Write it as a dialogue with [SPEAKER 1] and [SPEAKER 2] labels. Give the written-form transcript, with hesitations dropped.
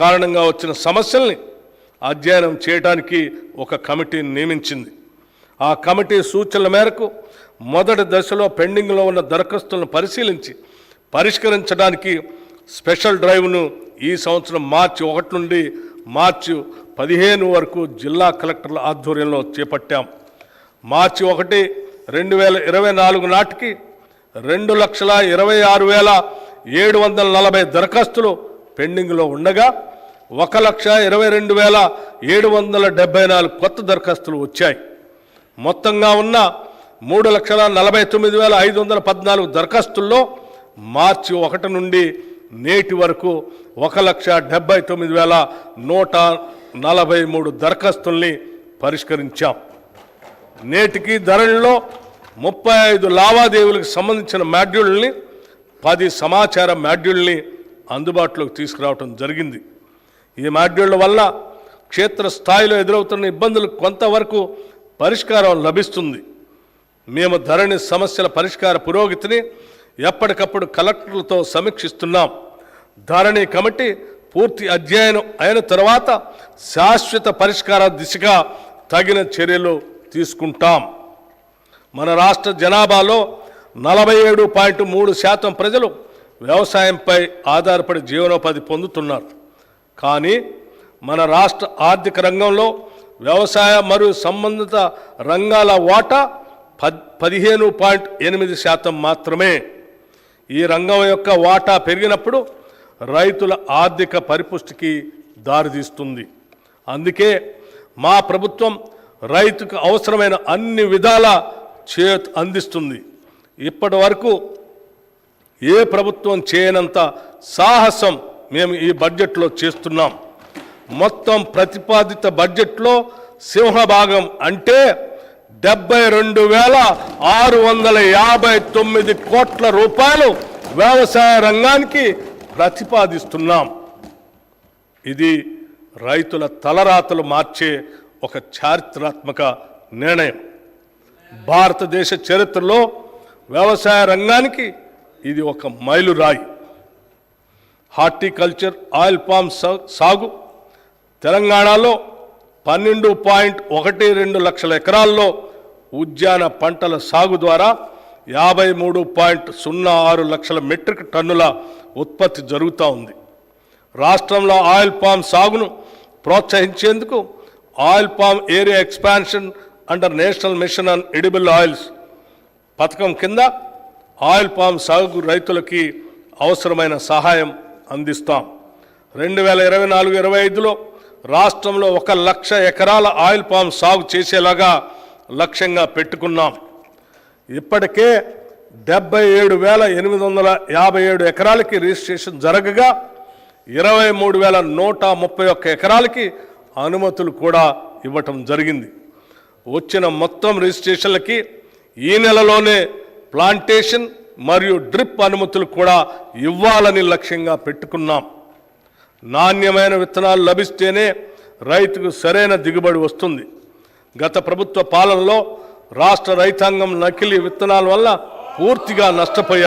[SPEAKER 1] కారణంగా వచ్చిన సమస్యల్ని అధ్యయనం చేయడానికి ఒక కమిటీని నియమించింది. ఆ కమిటీ సూచనల మేరకు మొదటి దశలో పెండింగ్లో ఉన్న దరఖాస్తులను పరిశీలించి పరిష్కరించడానికి స్పెషల్ డ్రైవ్ను ఈ సంవత్సరం మార్చి 1 నుండి మార్చి 15 వరకు జిల్లా కలెక్టర్ల ఆధ్వర్యంలో చేపట్టాం. మార్చి 1, 2024 నాటికి 2,26,740 దరఖాస్తులు పెండింగ్లో ఉండగా 1,22,774 కొత్త దరఖాస్తులు వచ్చాయి. మొత్తంగా ఉన్న 3,49,514 దరఖాస్తుల్లో మార్చి 1 నుండి నేటి వరకు 1,79,143 దరఖాస్తుల్ని పరిష్కరించాం. నేటికి ధరణిలో 35 లావాదేవీలకు సంబంధించిన మాడ్యూల్ని 10 సమాచార మాడ్యూల్ని అందుబాటులోకి తీసుకురావడం జరిగింది. ఈ మాడ్యూళ్ల వల్ల క్షేత్రస్థాయిలో ఎదురవుతున్న ఇబ్బందులకు కొంతవరకు పరిష్కారం లభిస్తుంది. మేము ధరణి సమస్యల పరిష్కార పురోగతిని ఎప్పటికప్పుడు కలెక్టర్లతో సమీక్షిస్తున్నాం. ధరణి కమిటీ పూర్తి అధ్యయనం అయిన తర్వాత శాశ్వత పరిష్కార దిశగా తగిన చర్యలు తీసుకుంటాం. మన రాష్ట్ర జనాభాలో 47.3% ప్రజలు వ్యవసాయంపై ఆధారపడి జీవనోపాధి పొందుతున్నారు. కానీ మన రాష్ట్ర ఆర్థిక రంగంలో వ్యవసాయ మరియు సంబంధిత రంగాల వాటా 15.8% మాత్రమే. ఈ రంగం యొక్క వాటా పెరిగినప్పుడు రైతుల ఆర్థిక పరిపుష్టికి దారితీస్తుంది. అందుకే మా ప్రభుత్వం రైతుకు అవసరమైన అన్ని విధాల చేయూత అందిస్తుంది. ఇప్పటి వరకు ఏ ప్రభుత్వం చేయనంత సాహసం మేము ఈ బడ్జెట్లో చేస్తున్నాం. మొత్తం ప్రతిపాదిత బడ్జెట్లో సింహభాగం అంటే 72,659 కోట్ల రూపాయలు వ్యవసాయ రంగానికి ప్రతిపాదిస్తున్నాం. ఇది రైతుల తలరాతలు మార్చే ఒక చారిత్రాత్మక నిర్ణయం. భారతదేశ చరిత్రలో వ్యవసాయ రంగానికి ఇది ఒక మైలురాయి. హార్టికల్చర్, ఆయిల్ పామ్ సాగు తెలంగాణలో 12.12 లక్షల ఎకరాల్లో, ఉద్యాన పంటల సాగు ద్వారా 53.06 లక్షల మెట్రిక్ టన్నుల ఉత్పత్తి జరుగుతూ ఉంది. రాష్ట్రంలో ఆయిల్ పామ్ సాగును ప్రోత్సహించేందుకు oil palm area expansion under national mission on edible oils పథకం కింద ఆయిల్ పామ్ సాగు రైతులకి అవసరమైన సహాయం అందిస్తాం. 2024-25లో రాష్ట్రంలో 1 లక్ష ఎకరాల ఆయిల్ పామ్ సాగు చేసేలాగా లక్ష్యంగా పెట్టుకున్నాం. ఇప్పటికే 77,857 ఎకరాలకి రిజిస్ట్రేషన్ జరగగా 23,131 ఎకరాలకి అనుమతులు కూడా ఇవ్వటం జరిగింది. వచ్చిన మొత్తం రిజిస్ట్రేషన్లకి ఈ నెలలోనే ప్లాంటేషన్ మరియు డ్రిప్ అనుమతులు కూడా ఇవ్వాలని లక్ష్యంగా పెట్టుకున్నాం. నాణ్యమైన విత్తనాలు లభిస్తేనే రైతుకు సరైన దిగుబడి వస్తుంది. గత ప్రభుత్వ పాలనలో రాష్ట్ర రైతాంగం నకిలీ విత్తనాల వల్ల పూర్తిగా నష్టపోయారు.